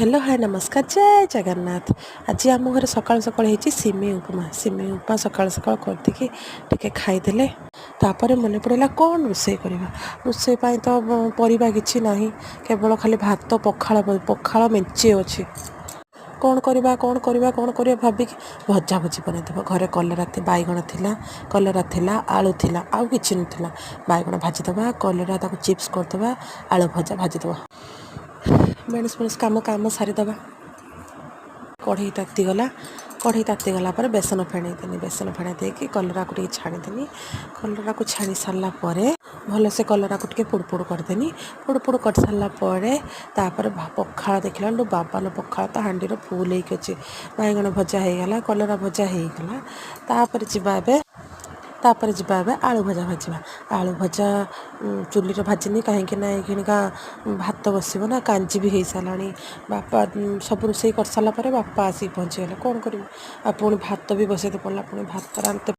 Hello hi नमस्कार जय जगन्नाथ। आज आम घर सकाल सकाल होती सिमेई उपमा सकाल सकाल करदे टिके खाईदे। तापर मन पड़ा कौन रोषे करवा रोषे तो परिवा किसी ना केवल खाली भात पखाल पखाल मेंचे अच्छे कौन करवा भाविक भजा भुजी बनईदेव। घरे कलरा बैगण थिला कलरा थिला आलू थिला आउ किछि नथिला बैगण भाजीदवा कलरा ताको चिप्स करदवा आलू भजा भाजीदवा मेणस काम सारीदवा। कढ़ई तातीगला पर बेसन फेणईदेनी बेसन फेणाई देकी कलरा को छाणीदेनी कलरा को छाणी सारा भलसे कलरा को पुड़पुड़ करदेनी पुड़पुड़ कर सारापर तापर पखाल देखला बाबाल पखाल तो हाँडी फुल होगी अच्छे बैगण भजा होगला कलरा भजा होगला तापर जी आलू भजा भाजवा आलू भजा चुली भाजिनी कहीं भात बसब ना कांजी भी हो सारा बापा सब रोषे कर सारापर बापा आसिक पहुँचीगले कौन कर पुणी भात भी बसैते पड़ा पुणी भात रांधते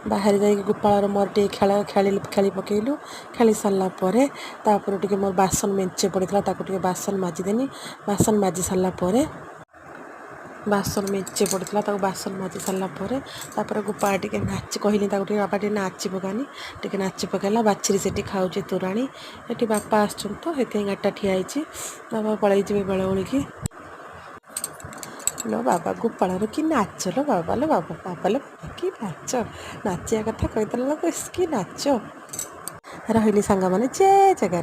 बाहर जाइए गोपाल मोर टे खेली पकेलु खेली सारापर तापर टे मोर बासन मेंचे पड़ा बासन माजिदेनी बासन माजि सारापर बासन मेंचे पड़ा बासन माजि सारापर तापर गोपाल टे नाच कहली बापा टे नाची पकानी टे नाची पकला बाछरी से खाऊे तोराणी ये बापा आसुँ तो ये गाटा ठिया बापा पलि बेले ओलिकी लो बाबा गोपाल कि नाच लो बाबा कि नाच नाचिया कथा कहीदेल कि नाच रही सांग मैंने जय जगन्नाथ।